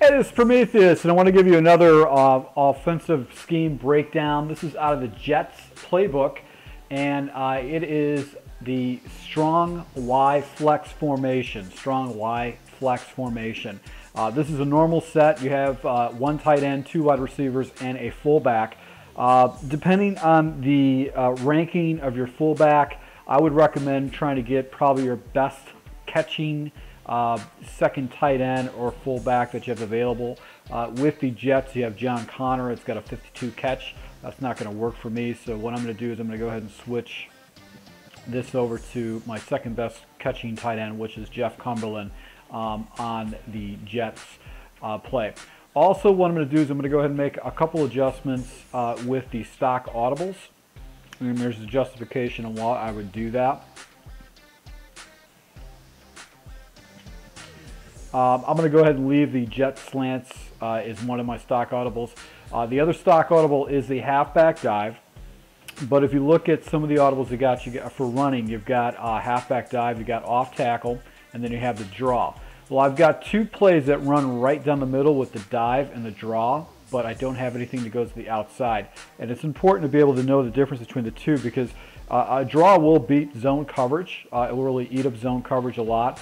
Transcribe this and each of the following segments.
Hey, this is Prometheus, and I want to give you another offensive scheme breakdown. This is out of the Jets playbook, and it is the strong Y flex formation. Strong Y flex formation. This is a normal set. You have one tight end, two wide receivers, and a fullback. Depending on the ranking of your fullback, I would recommend trying to get probably your best catching second tight end or fullback that you have available. With the Jets, you have John Connor. It's got a 52 catch. That's not going to work for me. So what I'm going to do is I'm going to go ahead and switch this over to my second best catching tight end, which is Jeff Cumberland on the Jets play. Also, what I'm going to do is I'm going to go ahead and make a couple adjustments with the stock audibles. And there's a justification on why I would do that. I'm going to go ahead and leave the jet slants as one of my stock audibles. The other stock audible is the halfback dive. But if you look at some of the audibles you got for running, you've got halfback dive, you've got off tackle, and then you have the draw. Well, I've got two plays that run right down the middle with the dive and the draw, but I don't have anything that goes to the outside. And it's important to be able to know the difference between the two because a draw will beat zone coverage. It will really eat up zone coverage a lot.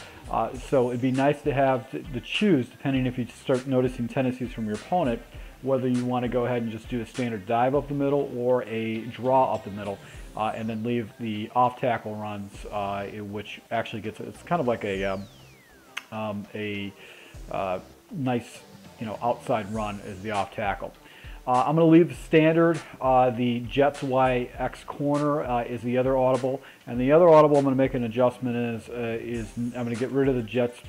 So it'd be nice to have to choose, depending if you start noticing tendencies from your opponent, whether you want to go ahead and just do a standard dive up the middle or a draw up the middle, and then leave the off tackle runs, which actually gets, it's kind of like a nice, outside run is the off tackle. I'm going to leave the standard. The Jets Y X corner is the other audible, and the other audible I'm going to make an adjustment is I'm going to get rid of the Jets,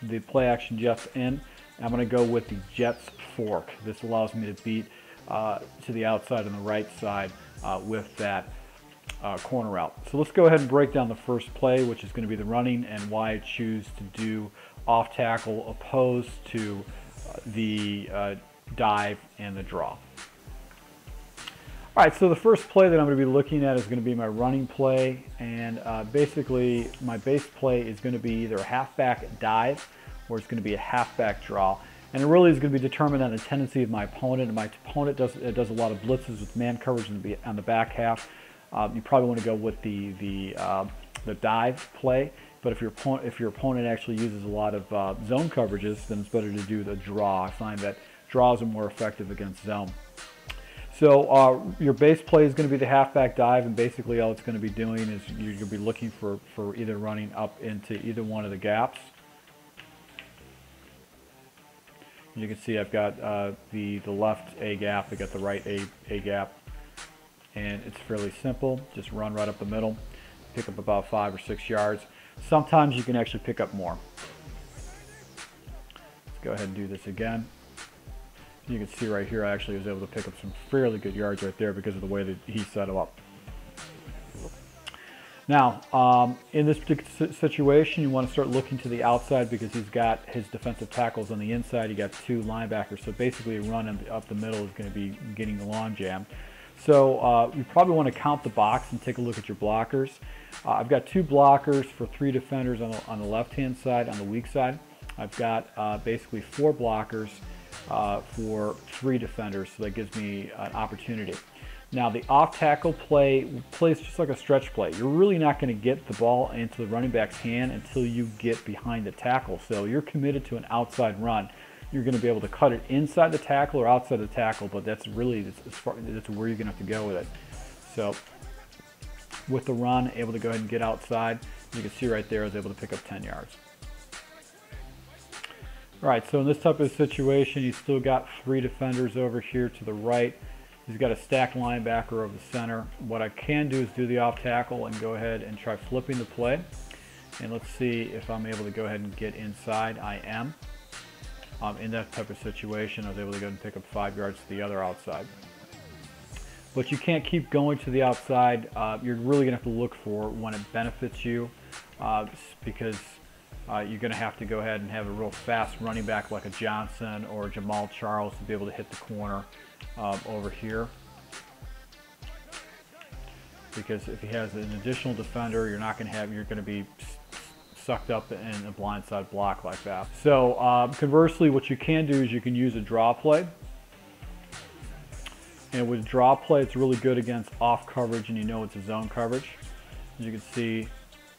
the play action Jets in. I'm going to go with the Jets fork. This allows me to beat to the outside and the right side with that corner route. So let's go ahead and break down the first play, which is going to be the running, and why I choose to do off tackle opposed to the dive and the draw. All right, so the first play that I'm going to be looking at is going to be my running play, and basically my base play is going to be either a halfback dive or it's going to be a halfback draw, and it really is going to be determined on the tendency of my opponent. And my opponent does a lot of blitzes with man coverage on the back half. You probably want to go with the dive play. But if your opponent actually uses a lot of zone coverages, then it's better to do the draw. I find that draws are more effective against zone. So your base play is going to be the halfback dive, and basically all it's going to be doing is you're going to be looking for either running up into either one of the gaps. You can see I've got the left A gap, I got the right A gap, and it's fairly simple. Just run right up the middle, pick up about 5 or 6 yards. Sometimes you can actually pick up more. Let's go ahead and do this again. You can see right here I actually was able to pick up some fairly good yards right there because of the way that he set it up. Now, in this particular situation, you want to start looking to the outside because he's got his defensive tackles on the inside. You got two linebackers, so basically a run up the middle is going to be getting the long jam. So you probably want to count the box and take a look at your blockers. I've got two blockers for 3 defenders on the left-hand side, on the weak side. I've got basically 4 blockers for 3 defenders, so that gives me an opportunity. Now the off-tackle play plays just like a stretch play. You're really not going to get the ball into the running back's hand until you get behind the tackle. So you're committed to an outside run. You're going to be able to cut it inside the tackle or outside the tackle, but that's really that's where you're going to have to go with it. So with the run, able to go ahead and get outside. You can see right there I was able to pick up 10 yards. All right, so in this type of situation, you still got 3 defenders over here to the right. He's got a stacked linebacker over the center. What I can do is do the off tackle and go ahead and try flipping the play. And let's see if I'm able to go ahead and get inside. I am. In that type of situation, I was able to go ahead and pick up 5 yards to the other outside. But you can't keep going to the outside. You're really going to have to look for when it benefits you because you're going to have to go ahead and have a real fast running back like a Johnson or Jamal Charles to be able to hit the corner over here. Because if he has an additional defender, you're going to be sucked up in a blindside block like that. So conversely, what you can do is you can use a draw play. And with draw play, it's really good against off coverage, and you know it's a zone coverage. As you can see,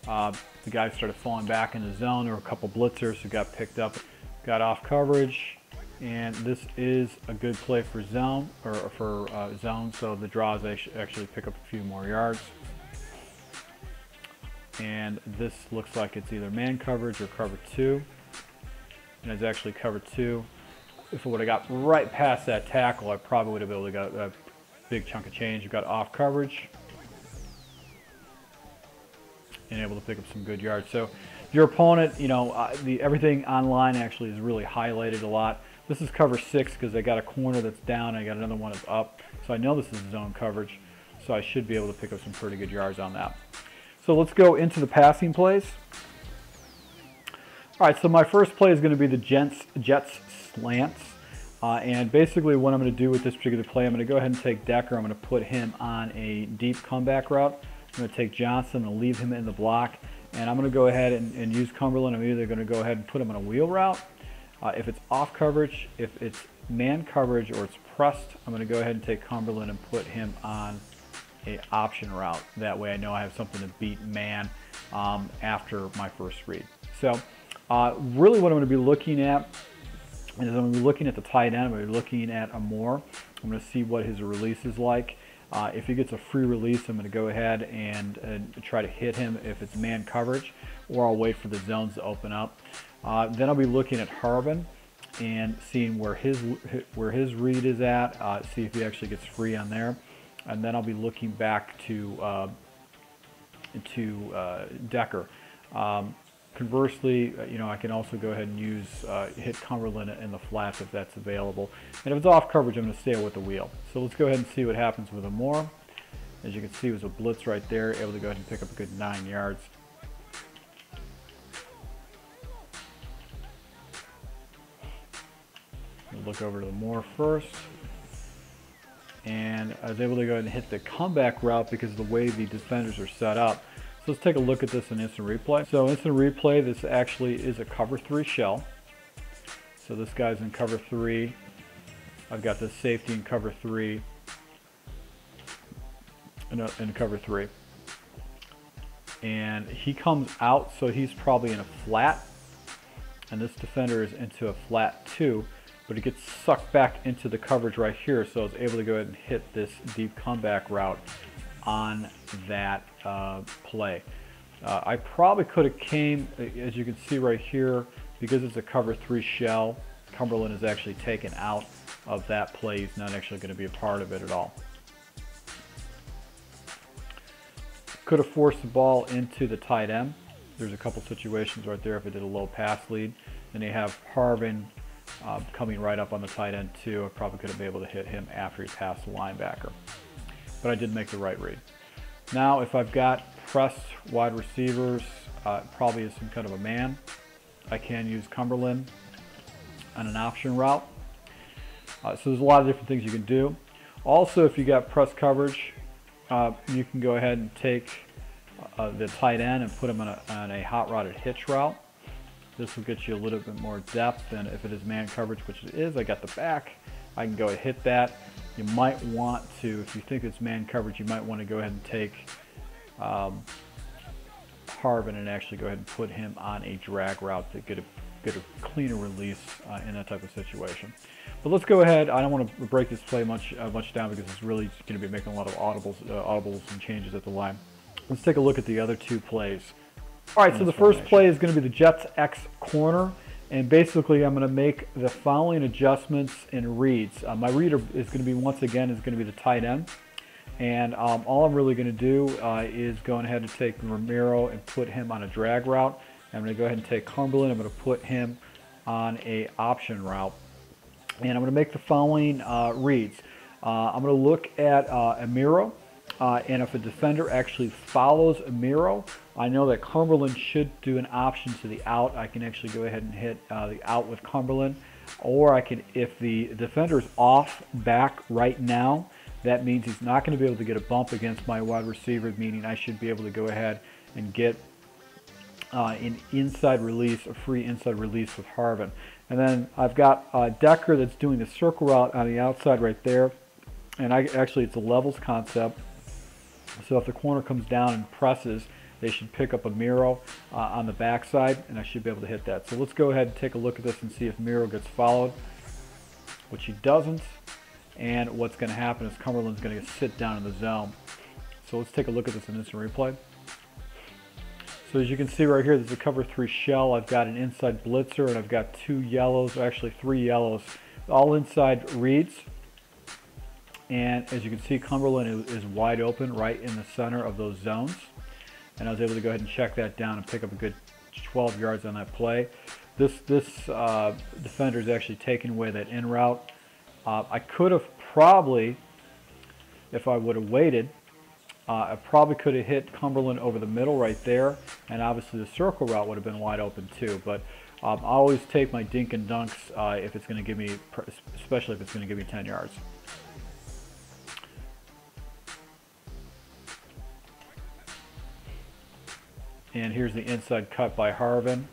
the guys started falling back in the zone. There were a couple blitzers who got picked up, got off coverage, and this is a good play for zone, or for zone, so the draws actually pick up a few more yards. And this looks like it's either man coverage or cover 2, and it's actually cover 2. If I would have got right past that tackle, I probably would have been able to get a big chunk of change. You've got off coverage and able to pick up some good yards. So your opponent, you know, everything online actually is really highlighted a lot. This is cover 6 because I got a corner that's down and I got another one that's up. So I know this is zone coverage, so I should be able to pick up some pretty good yards on that. So let's go into the passing plays. All right, so my first play is going to be the Jets slants. And basically what I'm going to do with this particular play, I'm going to go ahead and take Decker. I'm going to put him on a deep comeback route. I'm going to take Johnson and leave him in the block. And I'm going to go ahead and use Cumberland. I'm either going to go ahead and put him on a wheel route. If it's off coverage, if it's man coverage, or it's pressed, I'm going to go ahead and take Cumberland and put him on a option route. That way I know I have something to beat man after my first read. So really what I'm going to be looking at is I'm going to be looking at the tight end. I'm going to be looking at Amore. I'm going to see what his release is like. If he gets a free release, I'm going to go ahead and try to hit him if it's man coverage, or I'll wait for the zones to open up. Then I'll be looking at Harbin and seeing where his read is at, see if he actually gets free on there. And then I'll be looking back to Decker. Conversely, you know, I can also go ahead and hit Cumberland in the flats if that's available. And if it's off coverage, I'm going to stay with the wheel. So let's go ahead and see what happens with Amore. As you can see, it was a blitz right there, able to go ahead and pick up a good 9 yards. We'll look over to Amore first. And I was able to go ahead and hit the comeback route because of the way the defenders are set up. So let's take a look at this in instant replay. So instant replay, this actually is a cover 3 shell. So this guy's in cover 3. I've got the safety in cover 3. In cover 3. And he comes out, so he's probably in a flat. And this defender is into a flat 2. But it gets sucked back into the coverage right here, so I was able to go ahead and hit this deep comeback route on that play. I probably could have came, as you can see right here, because it's a cover 3 shell, Cumberland is actually taken out of that play. He's not actually going to be a part of it at all. Could have forced the ball into the tight end. There's a couple situations right there if it did a low pass lead. Then you have Harbin coming right up on the tight end too. I probably could have been able to hit him after he passed the linebacker. But I did make the right read. Now if I've got pressed wide receivers, probably is some kind of a man, I can use Cumberland on an option route. So there's a lot of different things you can do. Also, if you got press coverage, you can go ahead and take the tight end and put him on a hot rotted hitch route. This will get you a little bit more depth than if it is man coverage, which it is. I got the back. I can go ahead and hit that. You might want to, if you think it's man coverage, you might want to go ahead and take Harbin and actually go ahead and put him on a drag route to get a cleaner release in that type of situation. But let's go ahead. I don't want to break this play much down because it's really going to be making a lot of audibles and changes at the line. Let's take a look at the other two plays. All right, so the first play is going to be the Jets X corner, and basically I'm going to make the following adjustments in reads. My reader is going to be, once again, is going to be the tight end, and all I'm really going to do is go ahead and take Romero and put him on a drag route. I'm going to go ahead and take Cumberland. I'm going to put him on a option route, and I'm going to make the following reads. I'm going to look at Amiro. And if a defender actually follows Amiro, I know that Cumberland should do an option to the out. I can actually go ahead and hit the out with Cumberland. Or I can, if the defender is off back right now, that means he's not going to be able to get a bump against my wide receiver, meaning I should be able to go ahead and get an inside release, a free inside release with Harvin. And then I've got Decker that's doing the circle route on the outside right there. And actually it's a levels concept. So if the corner comes down and presses, they should pick up a Miro on the backside, and I should be able to hit that. So let's go ahead and take a look at this and see if Miro gets followed, which he doesn't. And what's going to happen is Cumberland's going to sit down in the zone. So let's take a look at this in instant replay. So as you can see right here, there's a cover 3 shell. I've got an inside blitzer, and I've got 2 yellows, actually 3 yellows, all inside reads. And as you can see, Cumberland is wide open right in the center of those zones. And I was able to go ahead and check that down and pick up a good 12 yards on that play. This defender is actually taking away that in route. I could have probably, if I would have waited, I probably could have hit Cumberland over the middle right there, and obviously the circle route would have been wide open too. But I always take my dink and dunks if it's going to give me, especially if it's going to give me 10 yards. And here's the inside cut by Harvin,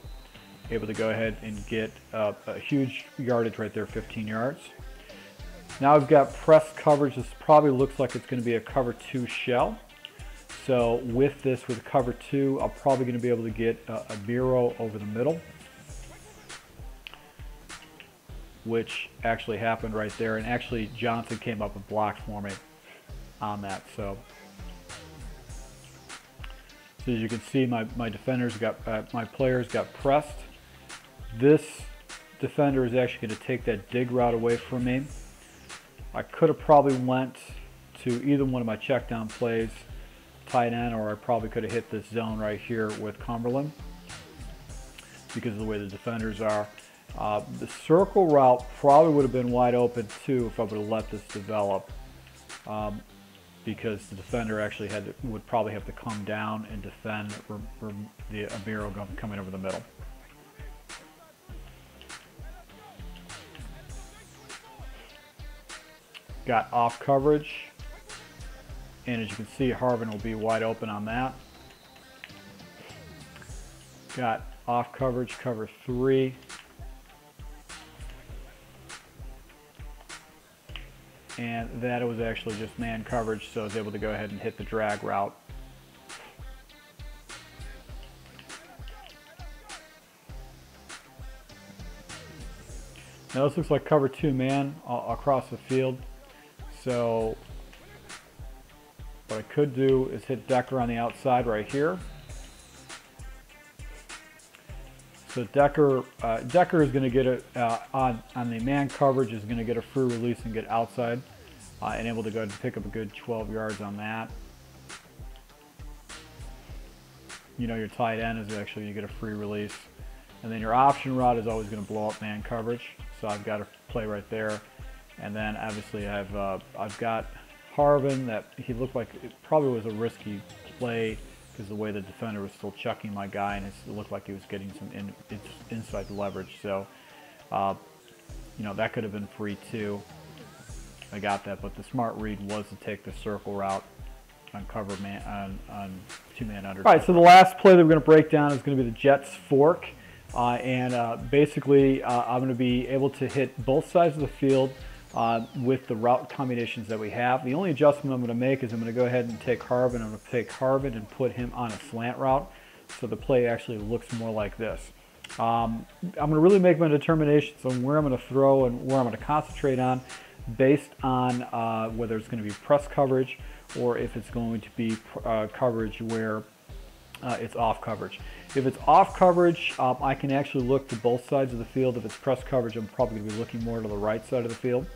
able to go ahead and get a huge yardage right there, 15 yards. Now I've got press coverage. This probably looks like it's going to be a cover 2 shell. So with this, with cover 2, I'm probably going to be able to get a Miro over the middle, which actually happened right there. And actually Johnson came up and blocked for me on that. So as you can see, my defenders got, my players got pressed. This defender is actually going to take that dig route away from me. I could have probably went to either one of my check down plays, tight end, or I probably could have hit this zone right here with Cumberland because of the way the defenders are. The circle route probably would have been wide open too if I would have let this develop. Because the defender actually would probably have to come down and defend for the Miro coming over the middle. Got off coverage, and as you can see, Harvin will be wide open on that. Got off coverage, cover 3. And that was actually just man coverage, so I was able to go ahead and hit the drag route. Now this looks like cover 2 man across the field. So what I could do is hit Decker on the outside right here. So Decker is going to get it on the man coverage, is going to get a free release and get outside, and able to go ahead and pick up a good 12 yards on that. You know, your tight end is actually going to get a free release, and then your option route is always going to blow up man coverage. So I've got a play right there, and then obviously I've got Harvin that he looked like it probably was a risky play, because the way the defender was still chucking my guy, and it looked like he was getting some inside leverage. So, you know, that could have been free too. I got that, but the smart read was to take the circle route on cover man on 2-man under. All right, so the last play that we're going to break down is going to be the Jets fork, basically I'm going to be able to hit both sides of the field with the route combinations that we have. The only adjustment I'm going to make is I'm going to go ahead and take Harvin. I'm going to take Harvin and put him on a slant route, so the play actually looks more like this. I'm going to really make my determinations on where I'm going to throw and where I'm going to concentrate on, based on whether it's going to be press coverage or if it's going to be coverage where it's off coverage. If it's off coverage, I can actually look to both sides of the field. If it's press coverage, I'm probably going to be looking more to the right side of the field.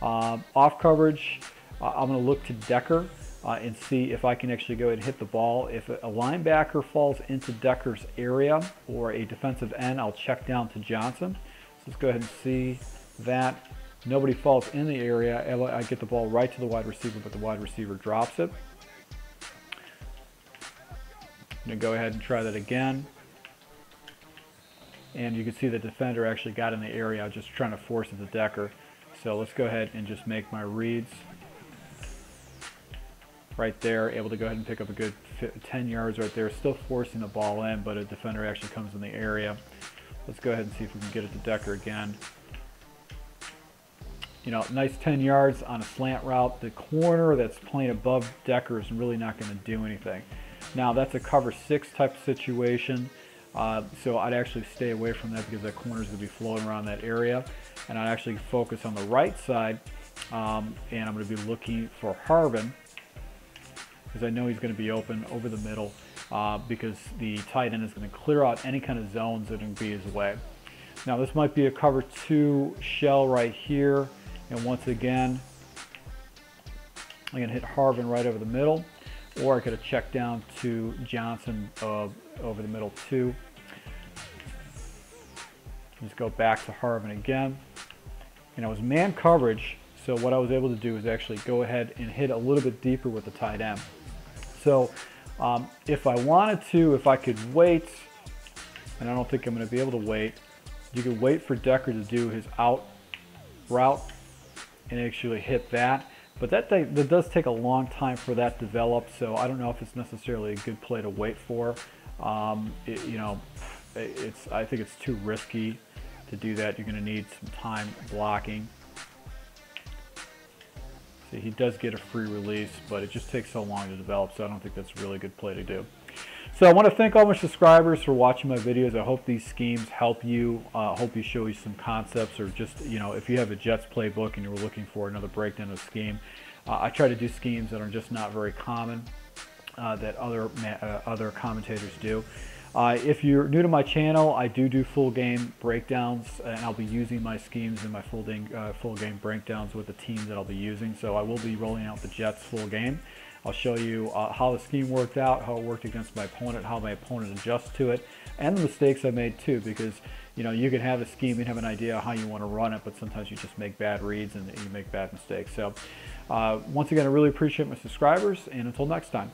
Off coverage, I'm going to look to Decker and see if I can actually go ahead and hit the ball. If a linebacker falls into Decker's area or a defensive end, I'll check down to Johnson. So let's go ahead and see that. Nobody falls in the area. I get the ball right to the wide receiver, but the wide receiver drops it. I'm going to go ahead and try that again. And you can see the defender actually got in the area. I was just trying to force it to Decker. So let's go ahead and just make my reads right there. Able to go ahead and pick up a good 10 yards right there, still forcing the ball in, but a defender actually comes in the area. Let's go ahead and see if we can get it to Decker again. You know, nice 10 yards on a slant route. The corner that's playing above Decker is really not going to do anything. Now, that's a cover 6 type of situation, so I'd actually stay away from that because that corner is going to be floating around that area. And I'd actually focus on the right side, and I'm going to be looking for Harvin, because I know he's going to be open over the middle, because the tight end is going to clear out any kind of zones that are going to be his way. Now, this might be a cover 2 shell right here. And once again, I'm going to hit Harvin right over the middle, or I could have checked down to Johnson over the middle too. Just go back to Harvin again. And it was man coverage, so what I was able to do is actually go ahead and hit a little bit deeper with the tight end. So if I wanted to, if I could wait, and I don't think I'm going to be able to wait, you could wait for Decker to do his out route and actually hit that, but that does take a long time for that to develop, so I don't know if it's necessarily a good play to wait for. You know, I think it's too risky to do that. You're going to need some time blocking. See, he does get a free release, but it just takes so long to develop, so I don't think that's a really good play to do. So I want to thank all my subscribers for watching my videos. I hope these schemes help you. I hope you show you some concepts, or just, you know, if you have a Jets playbook and you were looking for another breakdown of scheme. I try to do schemes that are just not very common that other commentators do. If you're new to my channel, I do full game breakdowns, and I'll be using my schemes in my full game breakdowns with the teams that I'll be using. So I will be rolling out the Jets full game. I'll show you how the scheme worked out, how it worked against my opponent, how my opponent adjusts to it, and the mistakes I made too, because, you know, you can have a scheme and have an idea how you want to run it, but sometimes you just make bad reads and you make bad mistakes. So once again, I really appreciate my subscribers, and until next time.